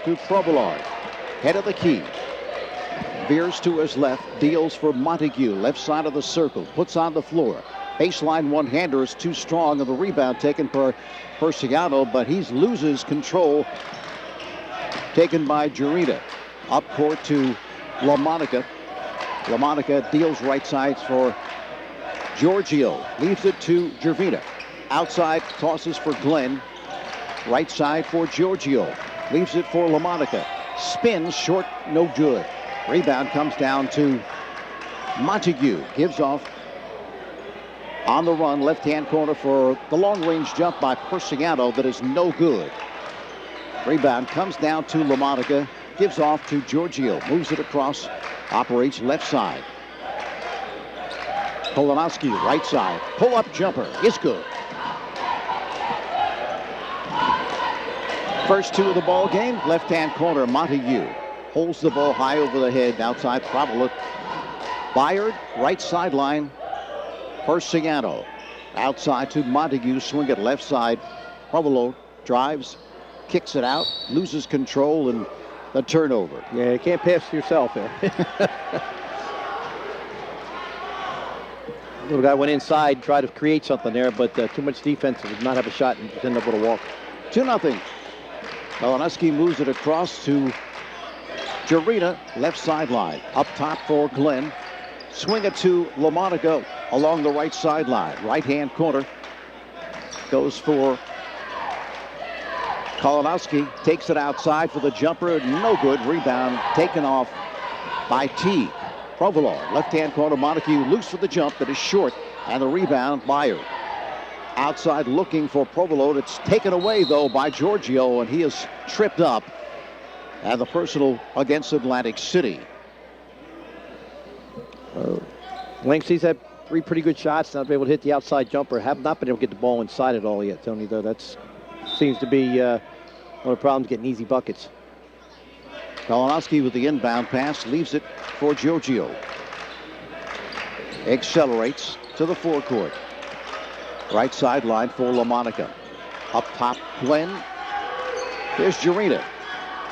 to Provolone. Head of the key. Veers to his left, deals for Montague. Left side of the circle, puts on the floor. Baseline one-hander is too strong, and the rebound taken for Persiano, but he loses control. Taken by Jarita. Up court to LaMonica. LaMonica deals right sides for Giorgio. Leaves it to Gervina. Outside, tosses for Glenn. Right side for Giorgio. Leaves it for LaMonica. Spins short, no good. Rebound comes down to Montague. Gives off on the run, left-hand corner for the long-range jump by Persiano that is no good. Rebound comes down to LaMonica. Gives off to Giorgio. Moves it across. Operates left side. Polanowski, right side. Pull-up jumper is good. First two of the ball game. Left-hand corner, Montague. Holds the ball high over the head. Outside, Provolone. Byard, right sideline. Persiano. Outside to Montague. Swing it left side. Provolone drives. Kicks it out. Loses control and the turnover. Yeah, you can't pass to yourself there. Little guy went inside, tried to create something there, but too much defense, did not have a shot and just ended up with a walk. 2-0. Polanowski moves it across to Jarita, left sideline. Up top for Glenn. Swing it to LaMonica along the right sideline. Right-hand corner. Goes for Polanowski. Takes it outside for the jumper. No good. Rebound taken off by Teague. Provolone, left-hand corner. Montague loose for the jump, but is short. And the rebound, Byard. Outside looking for Provolone. It's taken away, though, by Giorgio, and he is tripped up. And the personal against Atlantic City. Langston's had 3 pretty good shots. Not been able to hit the outside jumper. Have not been able to get the ball inside at all yet, Tony, though. That seems to be one of the problems, getting easy buckets. Polanowski with the inbound pass. Leaves it for Giorgio. Accelerates to the forecourt. Right sideline for LaMonica. Up top, Glenn. Here's Jarita.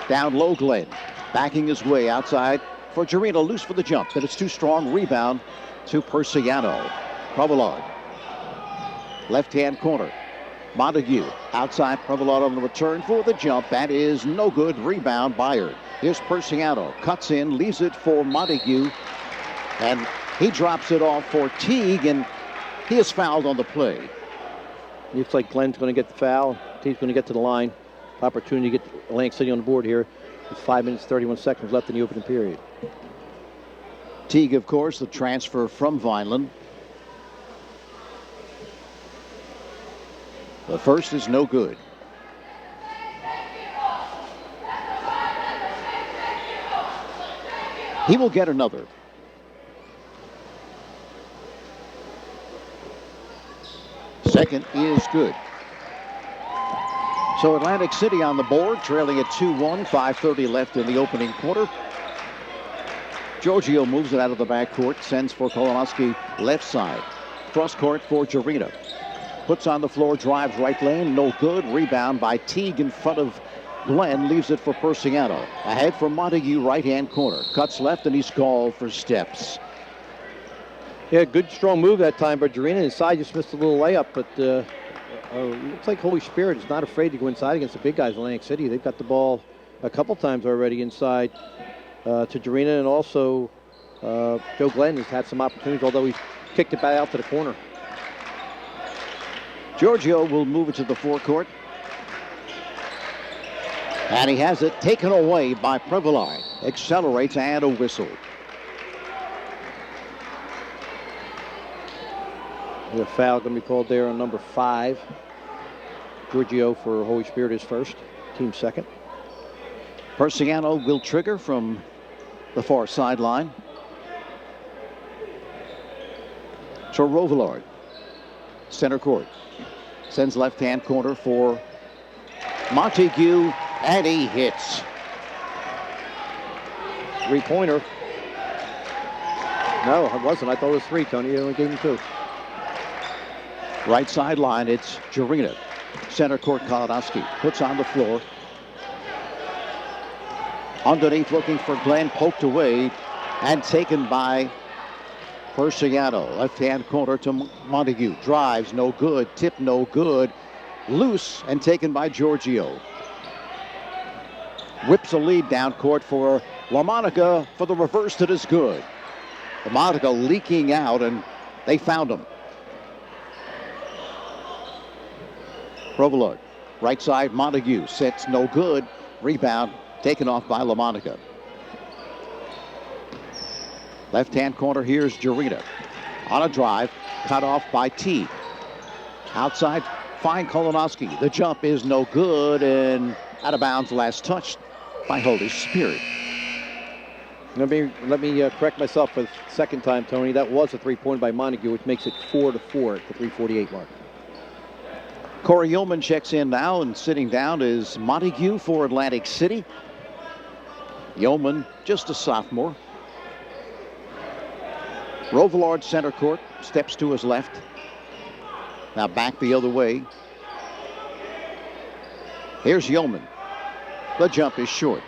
Down low, Glenn. Backing his way outside for Jarita. Loose for the jump, but it's too strong. Rebound to Persiano. Provolone. Left-hand corner. Montague. Outside, Provolone on the return for the jump. That is no good. Rebound, Byard. Here's Persiano. Cuts in, leaves it for Montague. And he drops it off for Teague, and he is fouled on the play. Looks like Glenn's going to get the foul. Teague's going to get to the line. Opportunity to get Atlantic City on the board here with 5 minutes, 31 seconds left in the opening period. Teague, of course, the transfer from Vineland. The first is no good. He will get another. Second is good. So Atlantic City on the board, trailing at 2-1, 5:30 left in the opening quarter. Giorgio moves it out of the backcourt, sends for Polanowski left side. Cross court for Jarita. Puts on the floor, drives right lane, no good. Rebound by Teague in front of Glenn, leaves it for Persiano. Ahead for Montague, right-hand corner. Cuts left, and he's called for steps. Yeah, good strong move that time, but Jarita inside just missed a little layup, but looks like Holy Spirit is not afraid to go inside against the big guys in Atlantic City. They've got the ball a couple times already inside to Jarita, and also Joe Glenn has had some opportunities, although he's kicked it back out to the corner. Giorgio will move it to the forecourt. And he has it taken away by Provolone. Accelerates and a whistle. The foul going to be called there on number 5. Giorgio for Holy Spirit is first, team second. Persiano will trigger from the far sideline. So Rovillard, center court. Sends left-hand corner for Montague, and he hits. 3-pointer. No, it wasn't. I thought it was 3, Tony. You only gave him 2. Right sideline, it's Jarita. Center court, Kalinowski puts on the floor. Underneath looking for Glenn, poked away and taken by Persiano. Left-hand corner to Montague. Drives, no good. Tip, no good. Loose and taken by Giorgio. Whips a lead down court for LaMonica for the reverse that is good. LaMonica leaking out, and they found him. Provolone, right side, Montague sets, no good. Rebound taken off by LaMonica. Left-hand corner, here's Jarita. On a drive, cut off by T. Outside, fine Kolonowski. The jump is no good, and out of bounds, last touch by Holy Spirit. Let me correct myself for the second time, Tony. That was a three-pointer by Montague, which makes it 4-4 at the 3:48 mark. Corey Yeoman checks in now, and sitting down is Montague for Atlantic City. Yeoman, just a sophomore. Rovillard center court, steps to his left. Now back the other way. Here's Yeoman. The jump is short.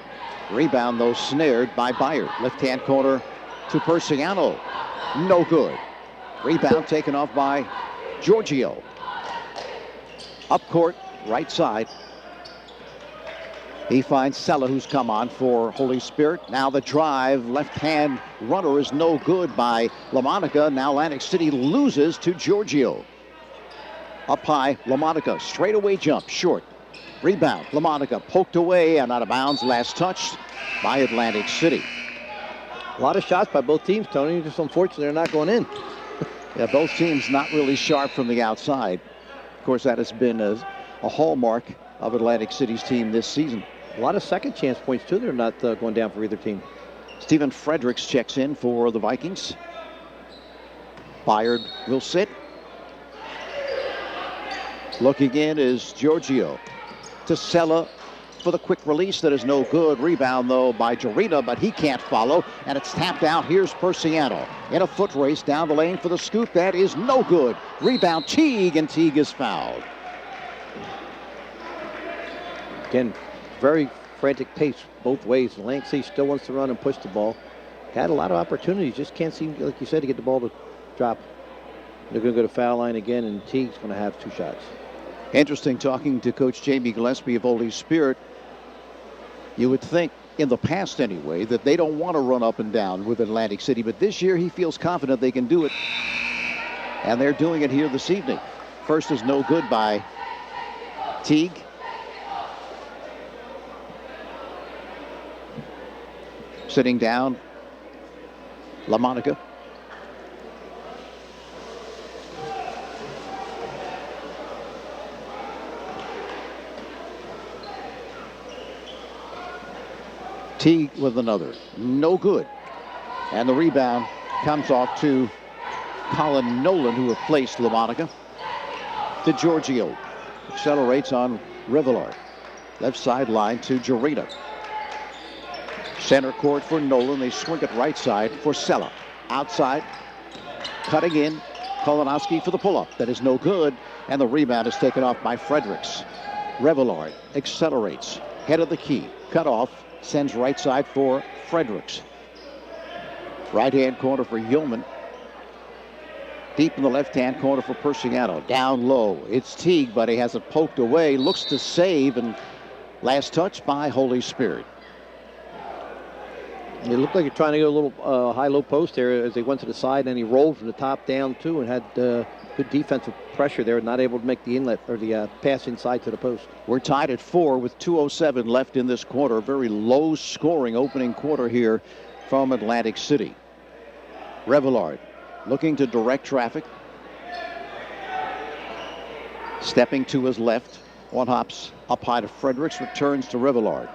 Rebound, though, snared by Byard. Left-hand corner to Persiano. No good. Rebound taken off by Giorgio. Up court, right side. He finds Sella, who's come on for Holy Spirit. Now the drive, left-hand runner is no good by LaMonica. Now Atlantic City loses to Giorgio. Up high, LaMonica, straightaway jump, short. Rebound, LaMonica poked away and out of bounds. Last touch by Atlantic City. A lot of shots by both teams, Tony. Just unfortunately, they're not going in. Yeah, both teams not really sharp from the outside. Of course, that has been a hallmark of Atlantic City's team this season. A lot of second chance points, too. They're not going down for either team. Steven Fredericks checks in for the Vikings. Byard will sit. Looking in is Giorgio. To Sella for the quick release that is no good. Rebound, though, by Jarita, but he can't follow, and it's tapped out. Here's Persiano in a foot race down the lane for the scoop. That is no good. Rebound, Teague, and Teague is fouled. Again, very frantic pace both ways. Atlantic City still wants to run and push the ball. Had a lot of opportunities, just can't seem, like you said, to get the ball to drop. They're going to go to foul line again, and Teague's going to have two shots. Interesting talking to Coach Jamie Gillespie of Holy Spirit. You would think, in the past anyway, that they don't want to run up and down with Atlantic City, but this year he feels confident they can do it. And they're doing it here this evening. First is no good by Teague. Sitting down, LaMonica. Teague with another. No good. And the rebound comes off to Colin Nolan, who replaced LaMonica. To Giorgio. Accelerates on Rivillard. Left sideline to Jarita. Center court for Nolan. They swing it right side for Sella. Outside. Cutting in. Kolonowski for the pull-up. That is no good. And the rebound is taken off by Fredericks. Rivillard accelerates. Head of the key. Cut off. Sends right side for Fredericks. Right-hand corner for Yeoman. Deep in the left-hand corner for Persiano. Down low. It's Teague, but he has it poked away. Looks to save, and last touch by Holy Spirit. It looked like you're trying to get a little high-low post there as they went to the side, and he rolled from the top down, too, and had good defensive pressure there, not able to make the inlet or the pass inside to the post. We're tied at 4 with 2:07 left in this quarter. Very low-scoring opening quarter here from Atlantic City. Rivillard looking to direct traffic. Stepping to his left. One hops up high to Fredericks, returns to Rivillard.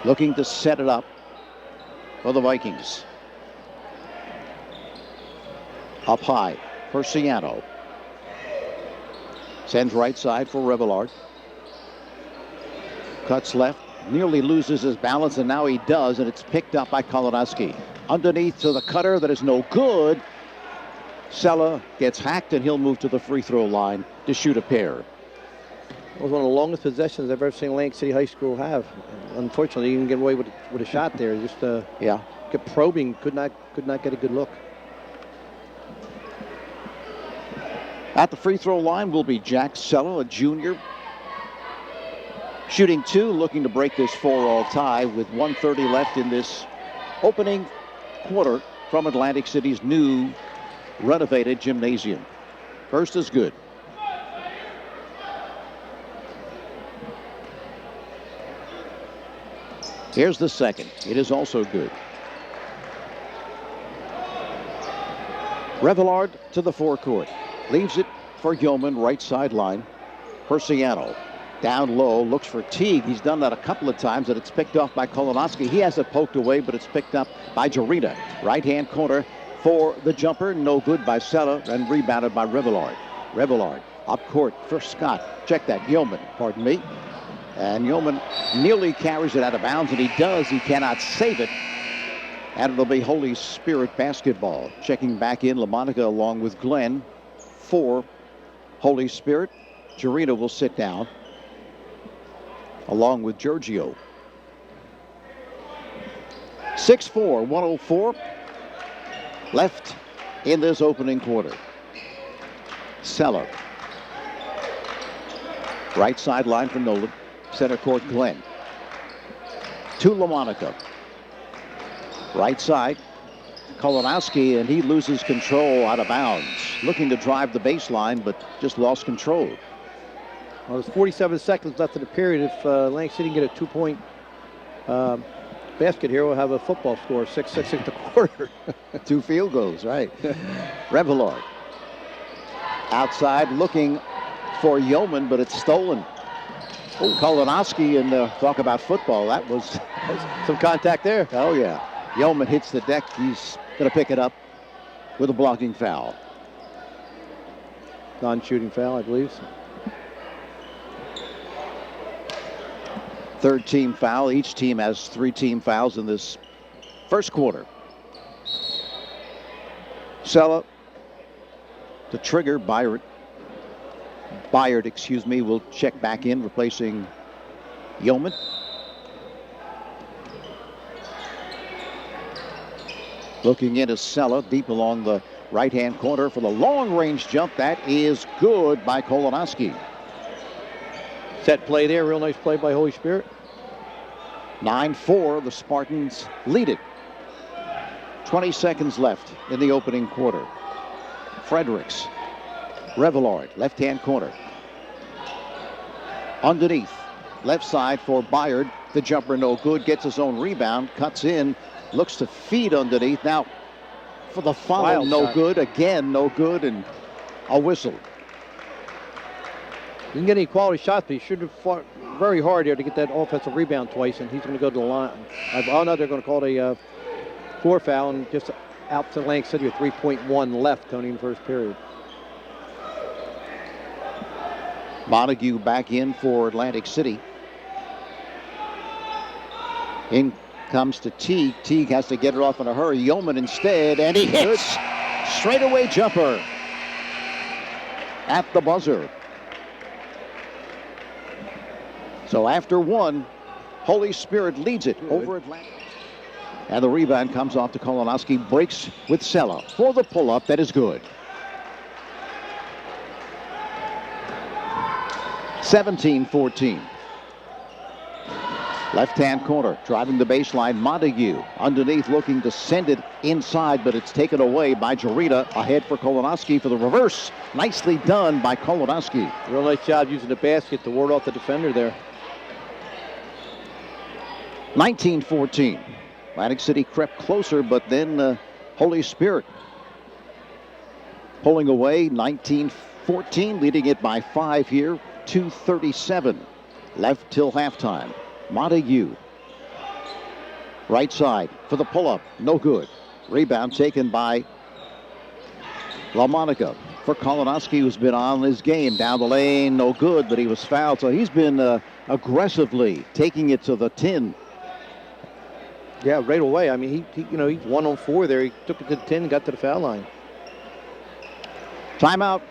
Looking to set it up for the Vikings. Up high, Persiano. Sends right side for Rivillard. Cuts left, nearly loses his balance, and now he does, and it's picked up by Kolonowski. Underneath to the cutter, that is no good. Sella gets hacked, and he'll move to the free throw line to shoot a pair. It was one of the longest possessions I've ever seen Atlantic City High School have. Unfortunately, he didn't get away with a shot there. Just kept probing, could not get a good look. At the free throw line will be Jack Sella, a junior. Shooting 2, looking to break this 4-all tie with 1:30 left in this opening quarter from Atlantic City's new renovated gymnasium. First is good. Here's the second. It is also good. Revillard to the forecourt. Leaves it for Yeoman, right sideline. Persiano down low, looks for Teague. He's done that a couple of times, and it's picked off by Kolonowski. He has it poked away, but it's picked up by Jarita. Right-hand corner for the jumper. No good by Sella, and rebounded by Revillard. Revillard up court for Scott. Check that. Yeoman, pardon me. And Yeoman nearly carries it out of bounds, and he does. He cannot save it. And it'll be Holy Spirit basketball. Checking back in, LaMonica along with Glenn for Holy Spirit. Jarita will sit down along with Giorgio. 6-4, 104 left in this opening quarter. Sella. Right sideline for Nolan. Center court, Glenn. To LaMonica. Right side, Kolonowski, and he loses control out of bounds. Looking to drive the baseline, but just lost control. Well, there's 47 seconds left in the period. If Atlantic City can get a 2-point basket here, we'll have a football score, 6-6 at the quarter. 2 field goals, right. Revillard. Outside looking for Yeoman, but it's stolen. Kolonowski, and talk about football. That was some contact there. Oh, yeah. Yeoman hits the deck. He's going to pick it up with a blocking foul. Non-shooting foul, I believe. Third team foul. Each team has 3 team fouls in this first quarter. Sella to trigger. Byard, will check back in, replacing Yeoman. Looking into Sella deep along the right-hand corner for the long-range jump. That is good by Kolonowski. Set play there. Real nice play by Holy Spirit. 9-4. The Spartans lead it. 20 seconds left in the opening quarter. Fredericks. Revillard, left-hand corner. Underneath. Left side for Byard. The jumper no good. Gets his own rebound. Cuts in. Looks to feed underneath. Now, for the follow, Wild no shot. good. Again, no good. And a whistle. Didn't get any quality shots, but he should have fought very hard here to get that offensive rebound twice, and he's going to go to the line. Oh, no, they're going to call it a 4 foul, and just out to Atlantic City with 3.1 left, Tony, in the first period. Montague back in for Atlantic City. In comes to Teague. Teague has to get it off in a hurry. Yeoman instead, and he hits. Straightaway jumper at the buzzer. So after 1, Holy Spirit leads it over Atlantic. And the rebound comes off to Kolonowski. Breaks with Sella for the pull-up. That is good. 17-14. Left-hand corner, driving the baseline, Montague. Underneath, looking to send it inside, but it's taken away by Jarita. Ahead for Kolonowski for the reverse. Nicely done by Kolonowski. Real nice job using the basket to ward off the defender there. 19-14. Atlantic City crept closer, but then Holy Spirit pulling away. 19-14, leading it by 5 here. 2:37 left till halftime. Montague. Right side for the pull-up. No good. Rebound taken by LaMonica for Kolonowski, who's been on his game. Down the lane, no good, but he was fouled. So he's been aggressively taking it to the tin. Yeah, right away. I mean, he's 1 on 4 there. He took it to the 10 and got to the foul line. Timeout.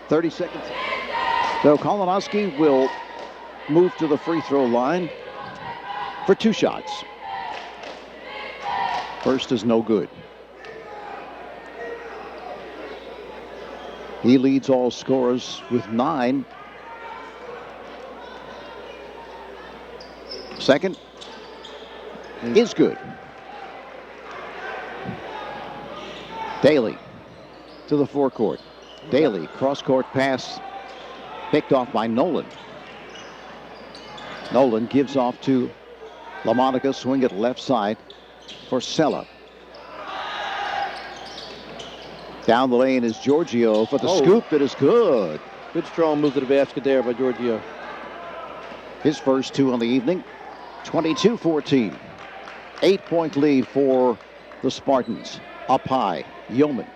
30 seconds. So Kolonowski will move to the free throw line for 2 shots. First is no good. He leads all scorers with 9. Second is good. Daly to the forecourt. Daly, cross-court pass picked off by Nolan. Nolan gives off to LaMonica, swing it left side for Sella. Down the lane is Giorgio for the scoop that is good. Good strong move to the basket there by Giorgio. His first 2 on the evening. 22-14. 8-point lead for the Spartans. Up high, Yeoman.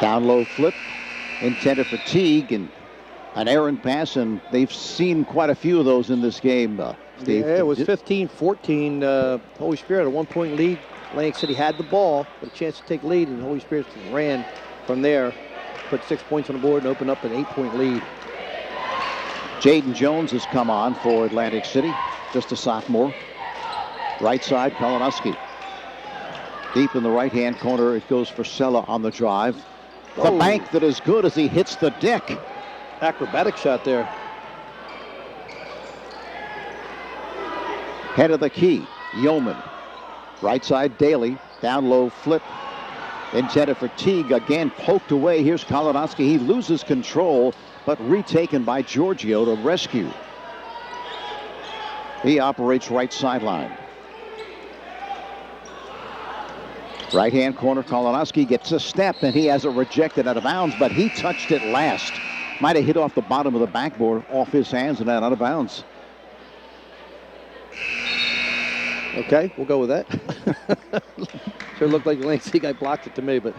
Down low flip, intended for Teague, and an errant pass, and they've seen quite a few of those in this game, Steve. Yeah, it was 15-14. Holy Spirit, a 1-point lead. Atlantic City had the ball, but a chance to take lead, and Holy Spirit ran from there, put 6 points on the board, and opened up an 8-point lead. Jaden Jones has come on for Atlantic City, just a sophomore. Right side, Kolonowski. Deep in the right-hand corner, it goes for Sella on the drive. The bank that is good as he hits the deck. Acrobatic shot there. Head of the key, Yeoman. Right side, Daly. Down low flip. Intended for Teague. Again, poked away. Here's Kolonowski. He loses control, but retaken by Giorgio to rescue. He operates right sideline. Right-hand corner, Kolonowski gets a step, and he has it rejected out of bounds, but he touched it last. Might have hit off the bottom of the backboard, off his hands, and out of bounds. Okay, we'll go with that. Sure looked like the Atlantic City guy blocked it to me, but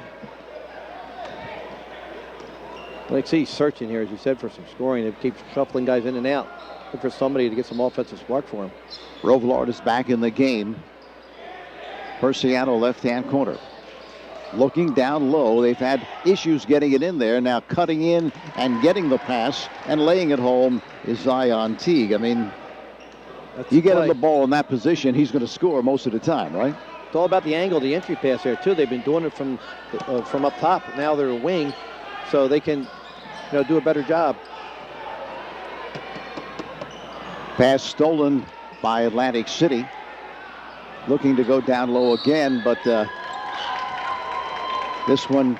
Atlantic City's searching here, as you said, for some scoring. They keep shuffling guys in and out. Look for somebody to get some offensive spark for him. Rovillard is back in the game. Persiano left-hand corner. Looking down low. They've had issues getting it in there. Now cutting in and getting the pass and laying it home is Zion Teague. I mean, you get him the ball in that position, he's going to score most of the time, right? It's all about the angle, the entry pass there, too. They've been doing it from up top. Now they're a wing, so they can do a better job. Pass stolen by Atlantic City. Looking to go down low again, but this one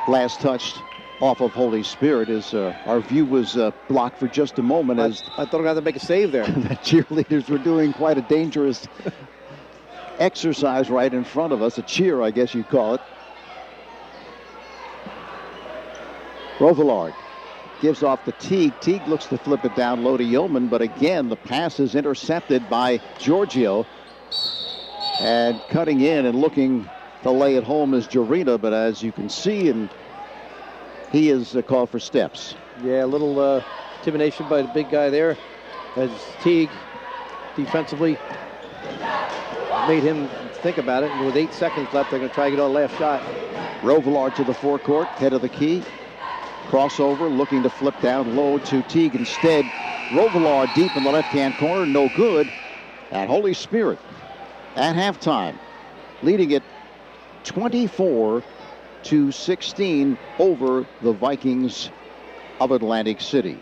last touched off of Holy Spirit as our view was blocked for just a moment. As I thought I was going to make a save there. The cheerleaders were doing quite a dangerous exercise right in front of us, a cheer, I guess you'd call it. Rovillard gives off to Teague. Teague looks to flip it down low to Yeoman, but again, the pass is intercepted by Giorgio. And cutting in and looking to lay it home is Jarita, but as you can see, and he is called for steps. Yeah, a little intimidation by the big guy there, as Teague defensively made him think about it. And with 8 seconds left, they're going to try to get on the last shot. Rovillard to the forecourt, head of the key. Crossover, looking to flip down low to Teague instead. Rovillard deep in the left-hand corner, no good. And Holy Spirit at halftime, leading it 24-16 over the Vikings of Atlantic City.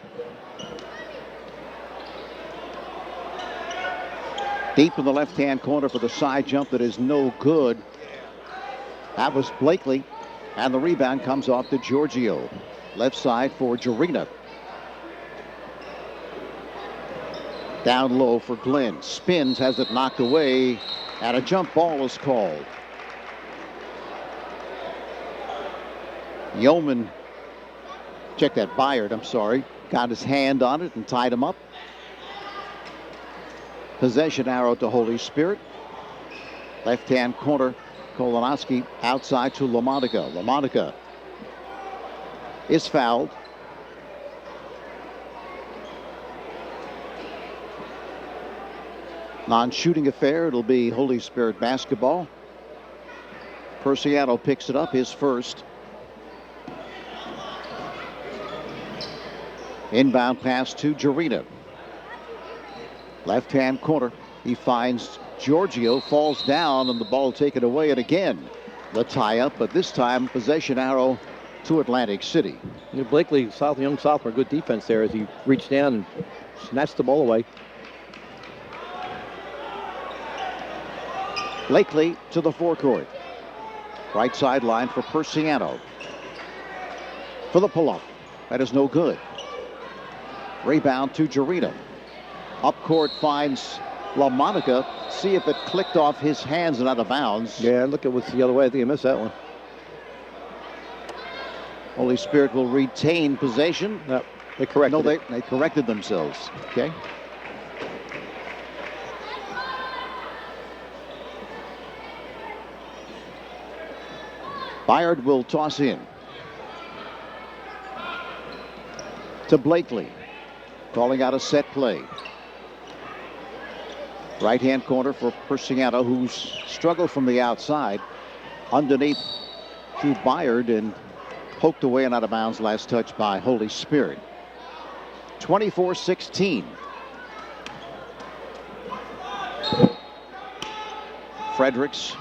Deep in the left-hand corner for the side jump that is no good. That was Blakely, and the rebound comes off to Giorgio. Left side for Jarita. Down low for Glenn. Spins, has it knocked away, and a jump ball is called. Yeoman, check that, Byard, I'm sorry, got his hand on it and tied him up. Possession arrow to Holy Spirit. Left-hand corner, Kolonowski outside to LaMonica. LaMonica is fouled. Non-shooting affair. It'll be Holy Spirit basketball. Persiano picks it up, his first. Inbound pass to Jarina. Left-hand corner. He finds Giorgio, falls down, and the ball taken away. And again, the tie-up, but this time possession arrow to Atlantic City. Blakely, young sophomore, good defense there as he reached down and snatched the ball away. Blakely to the forecourt. Right sideline for Persiano. For the pull-up. That is no good. Rebound to Jarina. Up court finds LaMonica. See if it clicked off his hands and out of bounds. Yeah, look, it was the other way. I think he missed that one. Holy Spirit will retain possession. No, they corrected it. They corrected themselves. Okay. Byard will toss in to Blakely, calling out a set play. Right-hand corner for Persiano, who's struggled from the outside. Underneath to Byard and poked away and out of bounds. Last touch by Holy Spirit. 24-16. Fredericks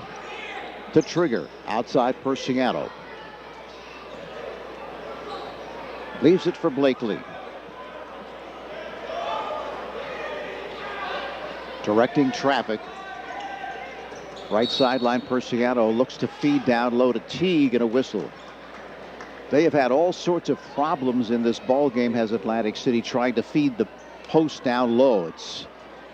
to Trigger. Outside Persiano. Leaves it for Blakely. Directing traffic. Right sideline, Persiano looks to feed down low to Teague, and a whistle. They have had all sorts of problems in this ball game, has Atlantic City, trying to feed the post down low. It's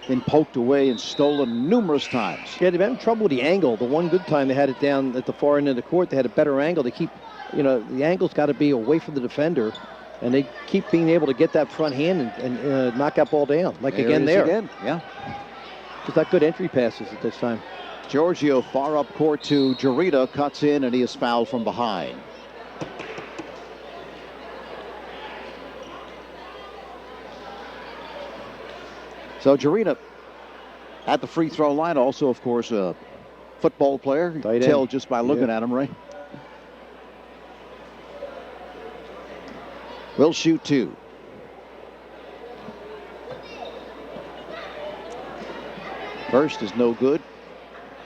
been poked away and stolen numerous times. Yeah, they've had trouble with the angle. The one good time they had it down at the far end of the court, they had a better angle. They keep, the angle's got to be away from the defender, and they keep being able to get that front hand and knock that ball down. Like there again there. Again. Yeah. Just not good entry passes at this time. Giorgio far up court to Jarita, cuts in, and he is fouled from behind. So Jarita at the free throw line, also, of course, a football player. You can tell just by looking at him, Ray. Will shoot two. First is no good.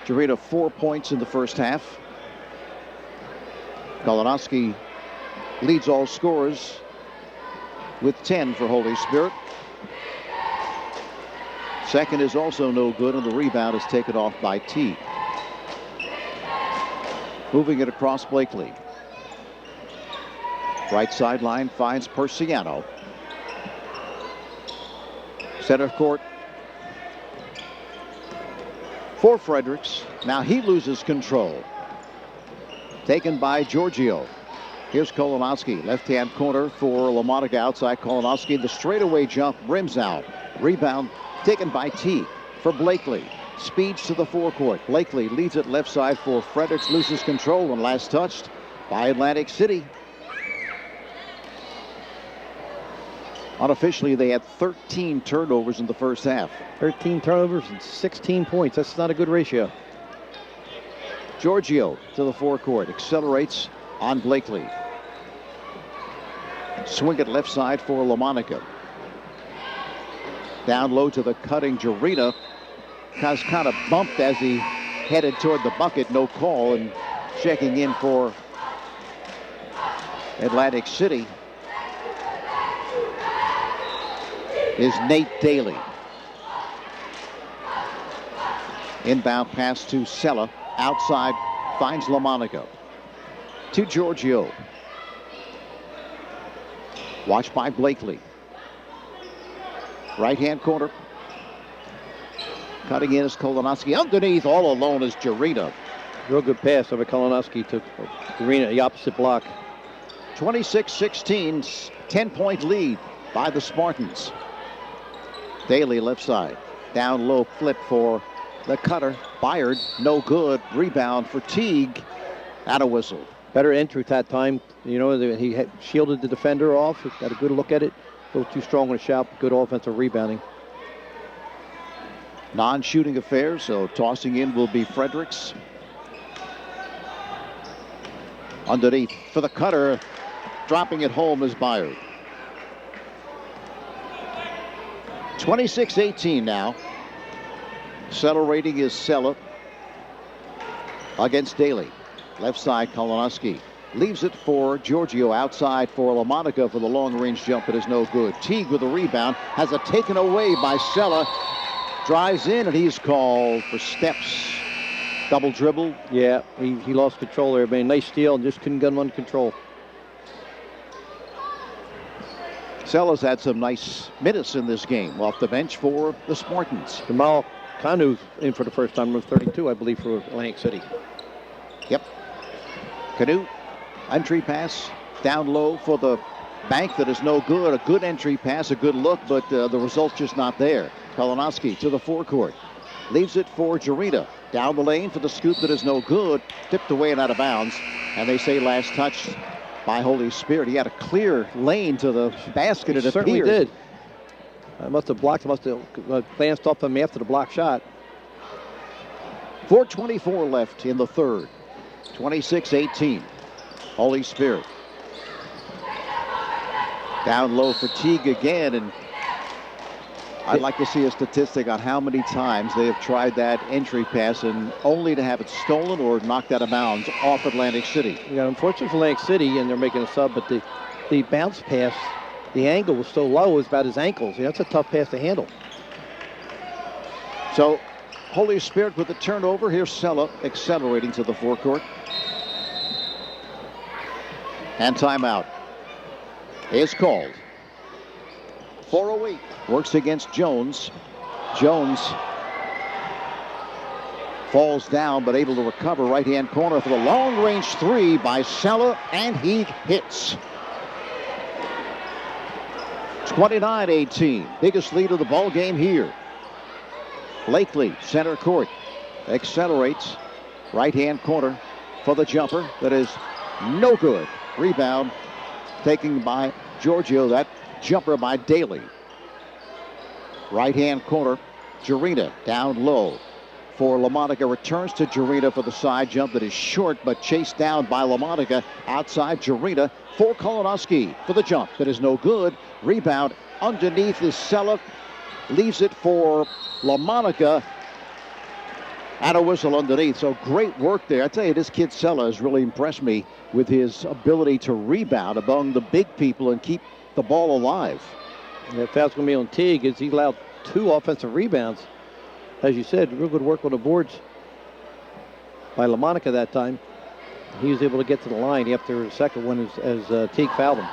Jarita 4 points in the first half. Kolonowski leads all scorers with 10 for Holy Spirit. Second is also no good, and the rebound is taken off by T. Moving it across Blakely. Right sideline finds Persiano. Center court for Fredericks. Now he loses control. Taken by Giorgio. Here's Kolonowski. Left-hand corner for LaMonica. Outside Kolonowski. The straightaway jump rims out. Rebound taken by T for Blakely. Speeds to the forecourt. Blakely leads it left side for Fredericks. Loses control and last touched by Atlantic City. Unofficially, they had 13 turnovers in the first half. 13 turnovers and 16 points. That's not a good ratio. Giorgio to the forecourt. Accelerates on Blakely. Swing it left side for LaMonica. Down low to the cutting Jarita. Has kind of bumped as he headed toward the bucket. No call, and checking in for Atlantic City is Nate Daly. Inbound pass to Sella. Outside finds LaMonica. To Giorgio. Watched by Blakely. Right-hand corner. Cutting in is Kolonowski. Underneath, all alone is Jarita. Real good pass over Kolonowski to Jarita, the opposite block. 26-16, 10-point lead by the Spartans. Daly left side. Down low flip for the cutter. Byard, no good. Rebound for Teague. And a whistle. Better entry that time. He had shielded the defender off. Got a good look at it. A little too strong on a shot. Good offensive rebounding. Non-shooting affair, so tossing in will be Fredericks. Underneath for the cutter. Dropping it home is Byard. 26-18 now. Accelerating is Sella against Daly. Left side, Kolonowski. Leaves it for Giorgio. Outside for LaMonica for the long-range jump. It is no good. Teague with the rebound. Has it taken away by Sella. Drives in, and he's called for steps. Double dribble. Yeah, he lost control there. Man, nice steal and just couldn't get him under control. Sella's had some nice minutes in this game. Off the bench for the Spartans. Jamal Kanu's in for the first time, number 32, I believe, for Atlantic City. Yep. Kanu, entry pass down low for the bank that is no good. A good entry pass, a good look, but the result's just not there. Kolonowski to the forecourt. Leaves it for Jarita. Down the lane for the scoop that is no good. Tipped away and out of bounds. And they say last touch by Holy Spirit. He had a clear lane to the basket, it certainly appears. Did. I must have blocked, must have glanced off him after the block shot. 4:24 left in the third. 26-18. Holy Spirit. Down low for Teague again, and I'd like to see a statistic on how many times they have tried that entry pass and only to have it stolen or knocked out of bounds off Atlantic City. Yeah, unfortunately for Atlantic City, and they're making a sub, but the bounce pass, the angle was so low, it was about his ankles. Yeah, that's a tough pass to handle. So, Holy Spirit with the turnover. Here's Sella accelerating to the forecourt. And timeout is called. 4:08. Works against Jones. Jones falls down, but able to recover. Right-hand corner for the long-range three by Sella, and he hits. 29-18. Biggest lead of the ball game here. Blakely, center court, accelerates. Right-hand corner for the jumper. That is no good. Rebound taken by Giorgio. That jumper by Daly. Right-hand corner, Jarita down low for LaMonica. Returns to Jarita for the side jump that is short, but chased down by LaMonica. Outside Jarita for Kolonowski for the jump that is no good. Rebound underneath is Sella. Leaves it for LaMonica. And a whistle underneath. So great work there. I tell you, this kid Sella has really impressed me with his ability to rebound among the big people and keep the ball alive. That foul's going to be on Teague as he allowed 2 offensive rebounds. As you said, real good work on the boards by LaMonica that time. He was able to get to the line after the second one as Teague fouled him.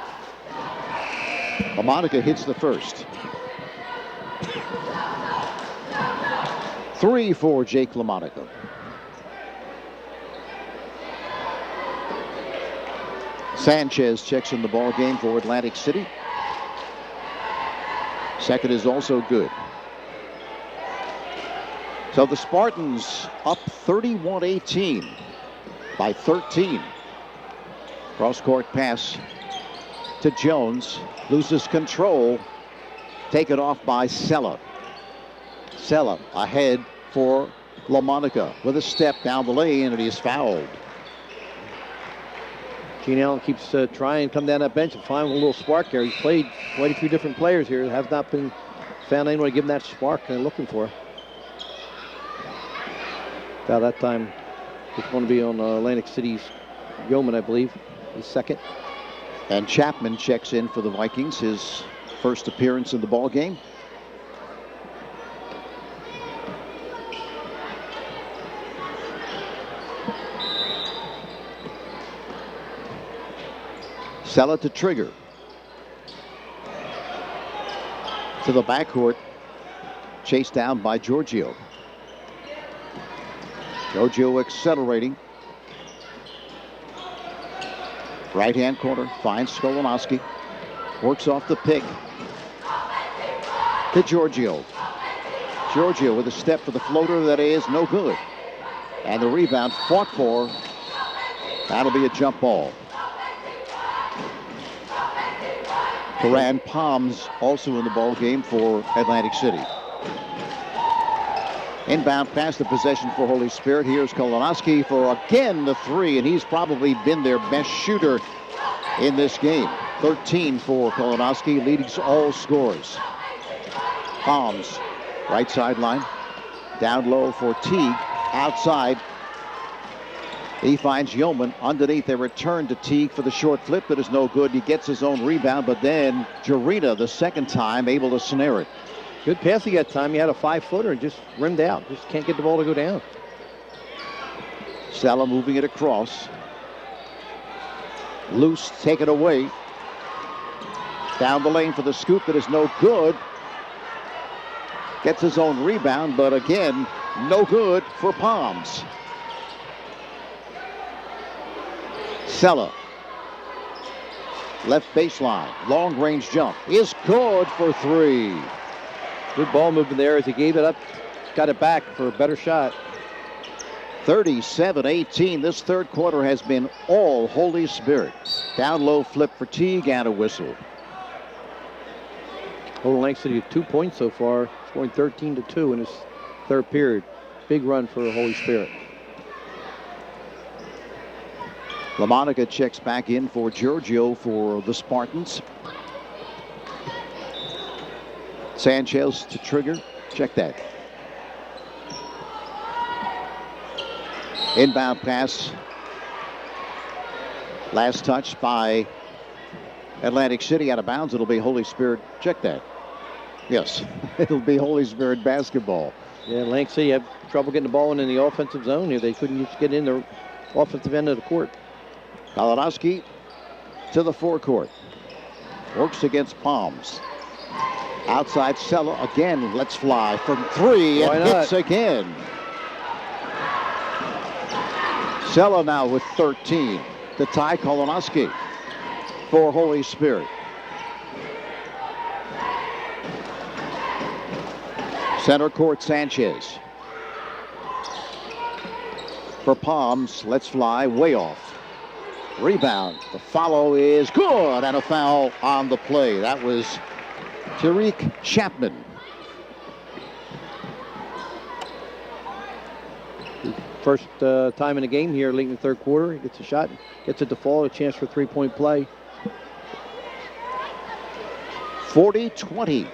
LaMonica hits the first. 3 for Jake LaMonica. Sanchez checks in the ball game for Atlantic City. Second is also good. So the Spartans up 31-18 by 13. Cross-court pass to Jones. Loses control. Taken off by Sella. Sella ahead for LaMonica with a step down the lane, and he is fouled. Gene Allen keeps trying to come down that bench and find a little spark there. He's played quite a few different players here. Have not been found anyone to give him that spark they're looking for. Now that time, it's going to be on Atlantic City's Yeoman, I believe, his second. And Chapman checks in for the Vikings, his first appearance in the ball game. Sella to Trigger. To the backcourt. Chased down by Giorgio. Giorgio accelerating. Right-hand corner. Finds Kolonowski. Works off the pick. To Giorgio. Giorgio with a step for the floater that is no good. And the rebound fought for. That'll be a jump ball. Karan Palms also in the ball game for Atlantic City. Inbound pass, the possession for Holy Spirit. Here's Kolonowski for again the three, and he's probably been their best shooter in this game. 13 for Kolonowski, leading all scorers. Palms, right sideline. Down low for Teague. Outside. He finds Yeoman underneath. They return to Teague for the short flip that is no good. He gets his own rebound, but then Jarina, the second time, able to snare it. Good passing that time. He had a 5-footer and just rimmed out. Just can't get the ball to go down. Sella moving it across. Loose, taken away. Down the lane for the scoop that is no good. Gets his own rebound, but again, no good for Palms. Sella. Left baseline. Long range jump is good for 3. Good ball movement there as he gave it up. Got it back for a better shot. 37-18. This third quarter has been all Holy Spirit. Down low flip for Teague and a whistle. Total Atlantic City 2 points so far, scoring 13-2 in this third period. Big run for Holy Spirit. LaMonica checks back in for Giorgio for the Spartans. Sanchez to trigger. Check that. Inbound pass. Last touch by Atlantic City out of bounds. It'll be Holy Spirit. Check that. Yes, it'll be Holy Spirit basketball. Yeah, Atlantic City had trouble getting the ball in the offensive zone here. They couldn't just get in the offensive end of the court. Kalinowski to the forecourt. Works against Palms. Outside Sella again. Let's fly from 3 and hits again. Sella now with 13 to tie Kalinowski for Holy Spirit. Center court Sanchez. For Palms, let's fly way off. Rebound. The follow is good and a foul on the play. That was Tariq Chapman. First time in the game here late in the third quarter. He gets a shot, gets it to fall, a chance for 3-point play. 40-20.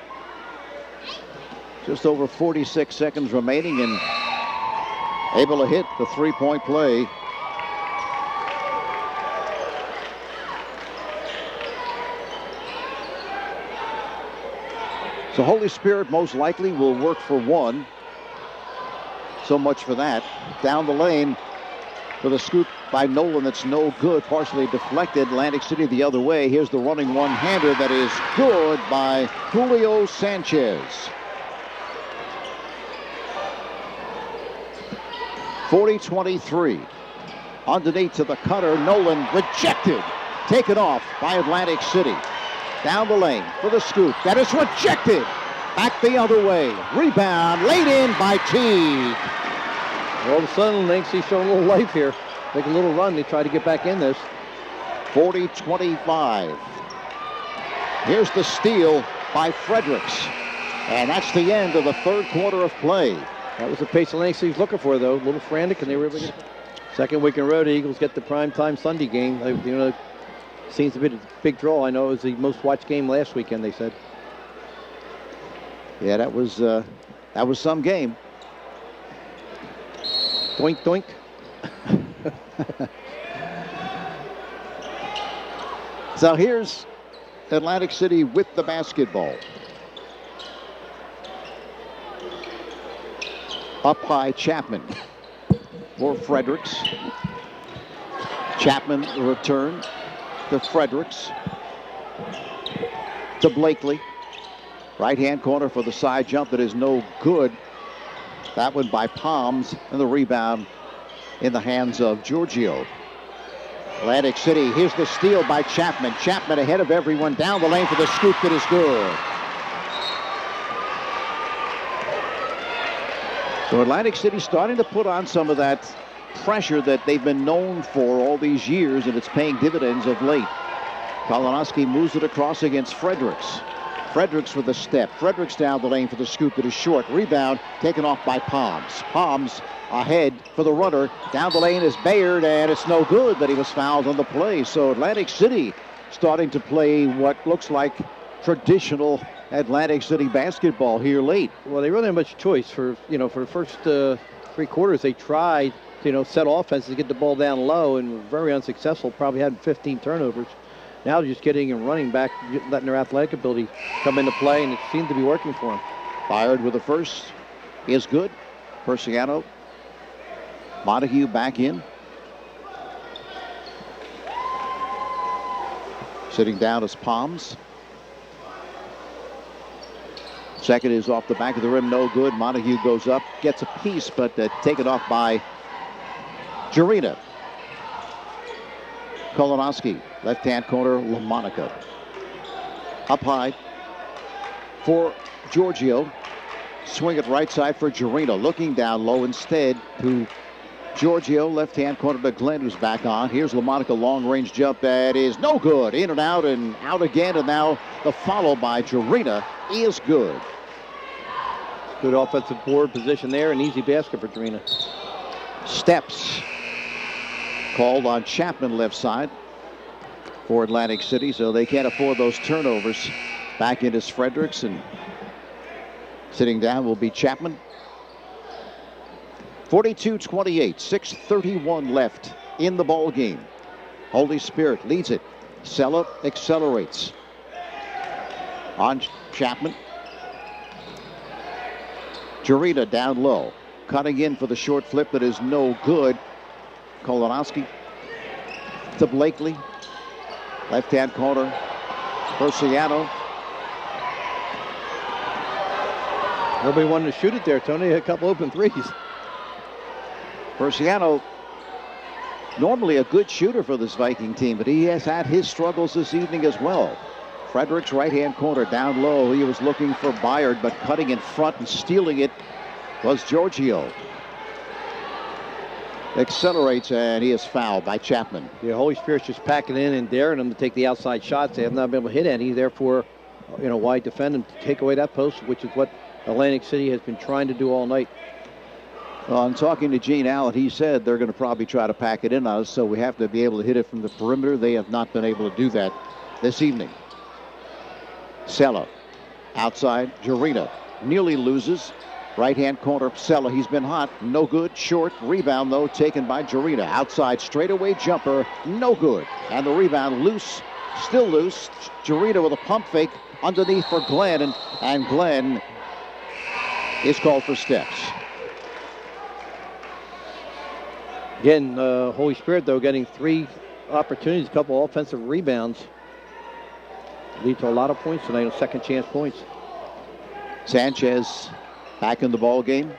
Just over 46 seconds remaining and able to hit the 3-point play. So Holy Spirit most likely will work for 1. So much for that. Down the lane for the scoop by Nolan. That's no good. Partially deflected. Atlantic City the other way. Here's the running one-hander that is good by Julio Sanchez. 40-23. Underneath to the cutter. Nolan rejected. Taken off by Atlantic City. Down the lane for the scoop. That is rejected. Back the other way. Rebound laid in by Teague. All of a sudden, Atlantic City showing a little life here. Make a little run. They try to get back in this. 40-25. Here's the steal by Fredericks. And that's the end of the third quarter of play. That was the pace Atlantic City was looking for, though. A little frantic, and they were able to get it. Second week in a row, the Eagles get the primetime Sunday game. Seems to be a big draw. I know it was the most watched game last weekend, they said. Yeah, that was some game. Doink, doink. So here's Atlantic City with the basketball. Up high, Chapman. For Fredericks. Chapman return to Fredericks. To Blakely. Right-hand corner for the side jump that is no good. That one by Palms, and the rebound in the hands of Giorgio. Atlantic City, here's the steal by Chapman. Chapman ahead of everyone, down the lane for the scoop that is good. So Atlantic City starting to put on some of that pressure that they've been known for all these years, and it's paying dividends of late. Kalinowski moves it across against Fredericks. Fredericks with a step. Fredericks down the lane for the scoop that is short. Rebound taken off by Palms. Palms ahead for the runner. Down the lane is Bayard, and it's no good, but he was fouled on the play. So Atlantic City starting to play what looks like traditional Atlantic City basketball here late. Well, they really have much choice. For the first 3 quarters, they tried to, set offense to get the ball down low and were very unsuccessful, probably had 15 turnovers. Now they're just getting and running back, letting their athletic ability come into play, and it seemed to be working for them. Fired with the first is good. Persiano. Montague back in. Sitting down is Palms. Second is off the back of the rim, no good. Montague goes up, gets a piece, but taken off by Jarina. Kolonowski, left-hand corner, LaMonica. Up high for Giorgio. Swing it right side for Jarina. Looking down low instead to Giorgio. Left-hand corner to Glenn, who's back on. Here's LaMonica, long-range jump. That is no good. In and out again. And now the follow by Jarina is good. Good offensive board position there. An easy basket for Jarina. Steps called on Chapman left side for Atlantic City, so they can't afford those turnovers. Back in is Fredericks, and sitting down will be Chapman. 42-28, 6:31 left in the ball game. Holy Spirit leads it. Sella accelerates on Chapman. Jarina down low, cutting in for the short flip that is no good. Kolonowski to Blakely. Left-hand corner. Persiano. Nobody wanted to shoot it there, Tony. A couple open threes. Persiano, normally a good shooter for this Viking team, but he has had his struggles this evening as well. Fredericks, right-hand corner, down low. He was looking for Byard, but cutting in front and stealing it was Giorgio. Accelerates, and he is fouled by Chapman. The Holy Spirit's just packing in and daring them to take the outside shots. They have not been able to hit any. Therefore, why defend them to take away that post, which is what Atlantic City has been trying to do all night. Well, I'm talking to Gene Allen. He said they're going to probably try to pack it in on us, so we have to be able to hit it from the perimeter. They have not been able to do that this evening. Sella outside. Jarina nearly loses. Right-hand corner, Sella. He's been hot. No good. Short. Rebound, though, taken by Jarina. Outside straightaway jumper. No good. And the rebound loose. Still loose. Jarina with a pump fake underneath for Glenn. And Glenn is called for steps. Again, Holy Spirit, though, getting 3 opportunities, a couple offensive rebounds. Lead to a lot of points tonight, second chance points. Sanchez back in the ball game.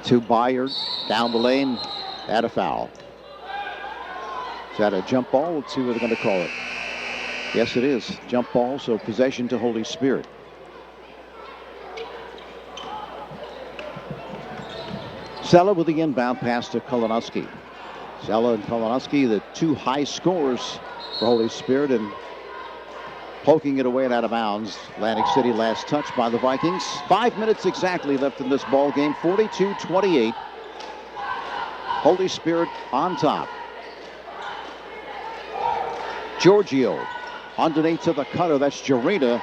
To Byard, down the lane, at a foul. Is that a jump ball? Let's see what they're going to call it. Yes, it is. Jump ball, so possession to Holy Spirit. Sella with the inbound pass to Kolonowski. Sella and Kolonowski, the 2 high scorers for Holy Spirit, and poking it away and out of bounds. Atlantic City last touch by the Vikings. 5 minutes exactly left in this ball game. 42-28. Holy Spirit on top. Giorgio underneath to the cutter. That's Jarina.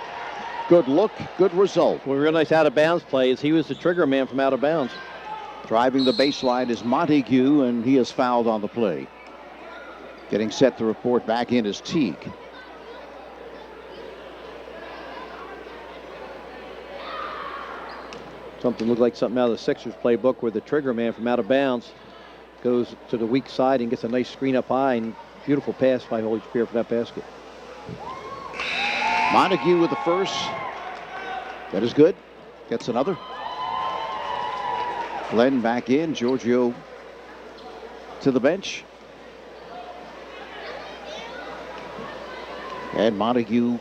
Good look, good result. Well, real nice out of bounds play is he was the trigger man from out of bounds. Driving the baseline is Montague, and he is fouled on the play. Getting set to report back in is Teague. Something looked like something out of the Sixers playbook where the trigger man from out of bounds goes to the weak side and gets a nice screen up high, and beautiful pass by Holy Spirit for that basket. Montague with the first. That is good. Gets another. Glenn back in. Giorgio to the bench. And Montague,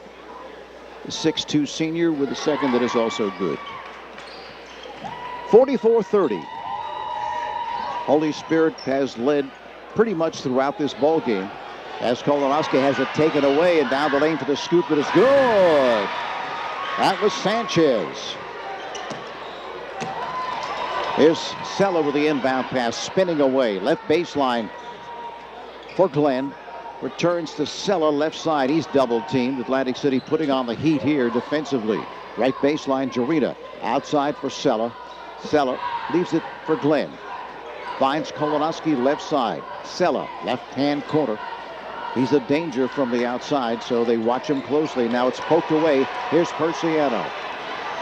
the 6'2 senior, with a second that is also good. 44-30. Holy Spirit has led pretty much throughout this ball game, as Kolonowski has it taken away, and down the lane for the scoop that is good. That was Sanchez. Here's Sella with the inbound pass, spinning away. Left baseline for Glenn. Returns to Sella, left side. He's double teamed. Atlantic City putting on the heat here defensively. Right baseline, Jarita. Outside for Sella. Sella leaves it for Glenn. Finds Kolonowski left side. Sella, left-hand corner. He's a danger from the outside, so they watch him closely. Now it's poked away. Here's Persiano.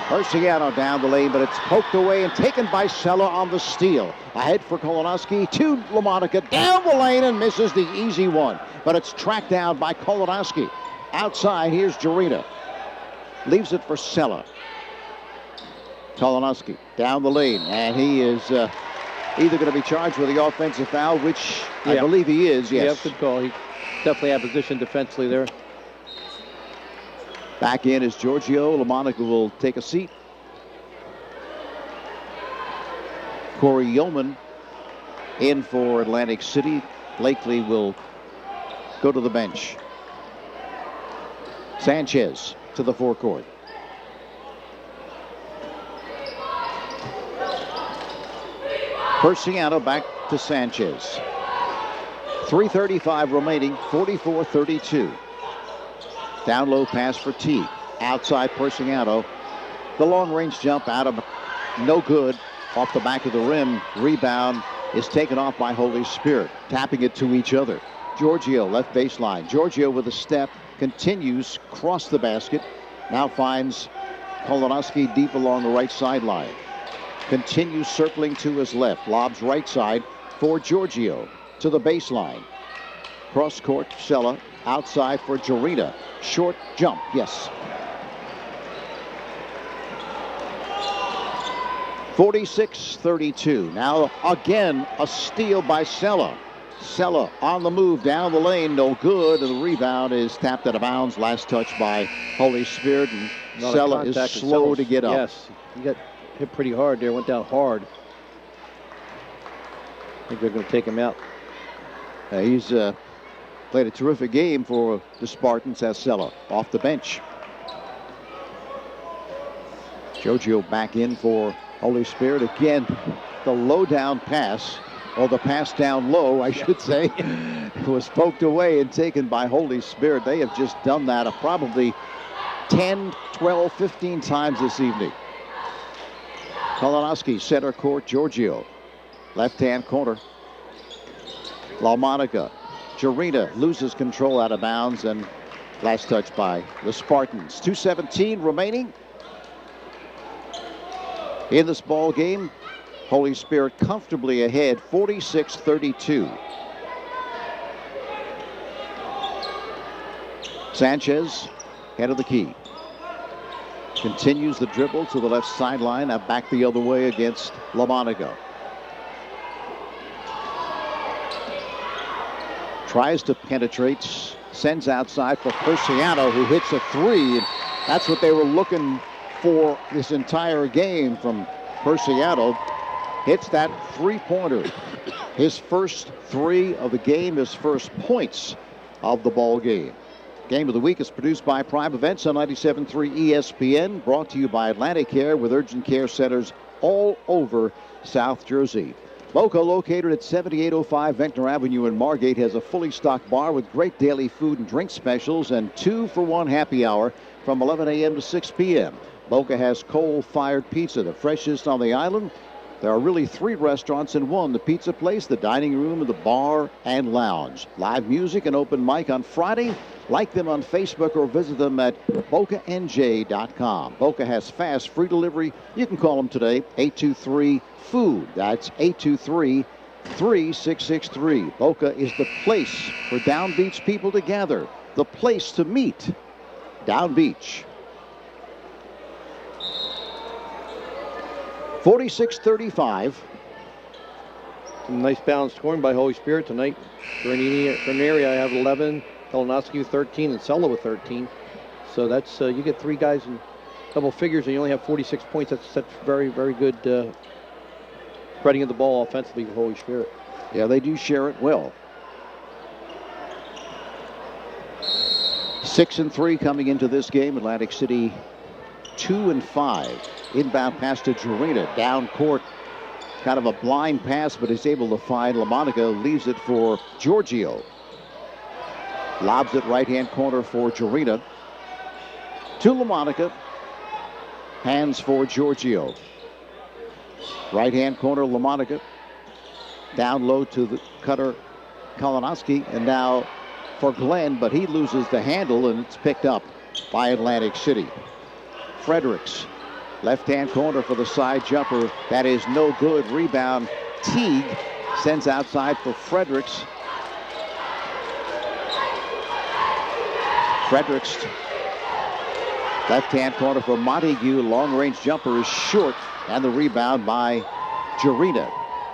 Persiano down the lane, but it's poked away and taken by Sella on the steal. Ahead for Kolonowski to LaMonica. Down the lane and misses the easy one. But it's tracked down by Kolonowski. Outside, here's Jarita. Leaves it for Sella. Kolonowski down the lane, and he is either going to be charged with the offensive foul, which I believe he is, yes. Yeah, good call. He definitely had position defensively there. Back in is Giorgio. LaMonica will take a seat. Corey Yeoman in for Atlantic City. Blakely will go to the bench. Sanchez to the forecourt. Persiano back to Sanchez. 3:35 remaining, 44-32. Down low pass for T. Outside Persiano. The long-range jump out of no good. Off the back of the rim. Rebound is taken off by Holy Spirit. Tapping it to each other. Giorgio, left baseline. Giorgio with a step. Continues, cross the basket. Now finds Kolonowski deep along the right sideline. Continues circling to his left. Lobs right side for Giorgio. To the baseline. Cross court, Sella. Outside for Jarita. Short jump, yes. 46-32. Now again a steal by Sella. Sella on the move down the lane, no good, and the rebound is tapped out of bounds. Last touch by Holy Spirit, and Sella is slow to get up. Yes, he got hit pretty hard there, went down hard. I think they're going to take him out. He's played a terrific game for the Spartans as Sella off the bench. Giorgio back in for Holy Spirit. Again, the low down pass, or the pass down low, I should say, was poked away and taken by Holy Spirit. They have just done that probably 10, 12, 15 times this evening. Kolonowski, center court, Giorgio. Left-hand corner. LaMonica. Jarita loses control out of bounds, and last touch by the Spartans. 2:17 remaining in this ball game. Holy Spirit comfortably ahead, 46-32. Sanchez, head of the key. Continues the dribble to the left sideline, back the other way against LaMonica. Tries to penetrate, sends outside for Persiano, who hits a three. And that's what they were looking for this entire game from Persiano. Hits that three-pointer. His first three of the game, his first points of the ball game. Game of the Week is produced by Prime Events on 97.3 ESPN. Brought to you by Atlantic Care, with urgent care centers all over South Jersey. Boca, located at 7805 Ventnor Avenue in Margate, has a fully stocked bar with great daily food and drink specials and 2-for-1 happy hour from 11 a.m. to 6 p.m. Boca has coal-fired pizza, the freshest on the island. There are really 3 restaurants in one: the pizza place, the dining room, and the bar and lounge. Live music and open mic on Friday. Like them on Facebook or visit them at bocanj.com. Boca has fast, free delivery. You can call them today, 823-FOOD. That's 823-3663. Boca is the place for Down Beach people to gather, the place to meet. Down Beach. 46-35. Some nice balanced scoring by Holy Spirit tonight. Granieri, I have 11. Kolonowski with 13 and Sella with 13. So that's you get 3 guys in double figures and you only have 46 points. That's very, very good spreading of the ball offensively with Holy Spirit. Yeah, they do share it well. 6-3 coming into this game. Atlantic City 2-5. Inbound pass to Jarita. Down court Kind of a blind pass, but he's able to find LaMonica. Leaves it for Giorgio. Lobs it right-hand corner for Jarina. To LaMonica. Hands for Giorgio. Right-hand corner, LaMonica. Down low to the cutter, Kolonowski. And now for Glenn, but he loses the handle, and it's picked up by Atlantic City. Fredericks, left-hand corner for the side jumper. That is no good. Rebound. Teague sends outside for Fredericks. Fredericks, left-hand corner for Montague. Long-range jumper is short, and the rebound by Jarina.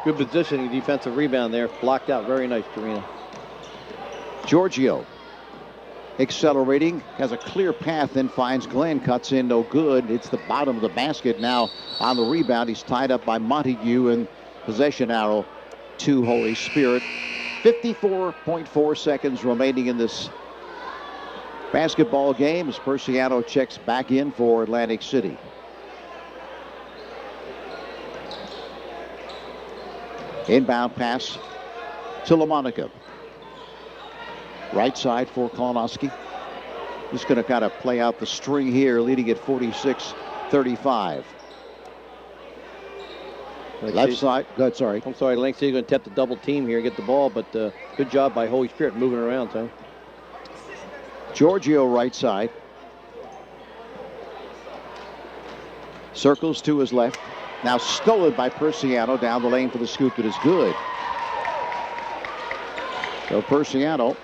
Good positioning, defensive rebound there. Blocked out. Very nice, Jarina. Giorgio accelerating, has a clear path, then finds Glenn, cuts in, no good. It's the bottom of the basket now on the rebound. He's tied up by Montague, and possession arrow to Holy Spirit. 54.4 seconds remaining in this basketball game as Persiano checks back in for Atlantic City. Inbound pass to LaMonica. Right side for Kolonowski. Just going to kind of play out the string here, leading at 46-35. Left side. Good, sorry. I'm sorry, Atlantic City going to attempt the double team here, get the ball, but good job by Holy Spirit moving around, Tom. Giorgio right side. Circles to his left. Now stolen by Persiano down the lane for the scoop that is good. So Persiano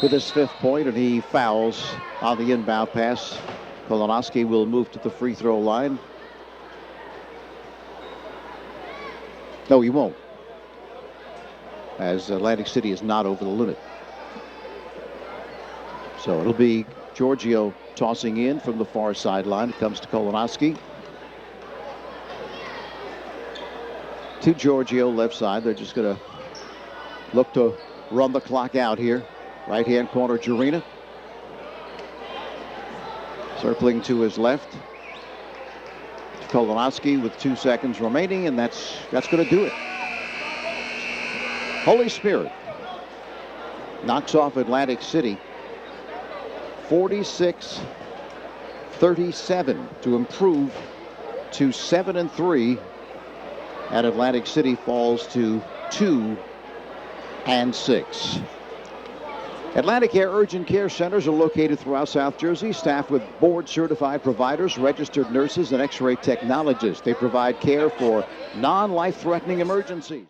with his 5th point, and he fouls on the inbound pass. Kolonowski will move to the free throw line. No, he won't, as Atlantic City is not over the limit. So it'll be Giorgio tossing in from the far sideline. It comes to Kolonowski. To Giorgio, left side. They're just going to look to run the clock out here. Right-hand corner, Jarina. Circling to his left. Kolonowski with 2 seconds remaining, and that's going to do it. Holy Spirit knocks off Atlantic City 46-37 to improve to 7-3, and Atlantic City falls to 2-6. Atlantic Air Urgent Care Centers are located throughout South Jersey, staffed with board-certified providers, registered nurses, and X-ray technologists. They provide care for non-life-threatening emergencies.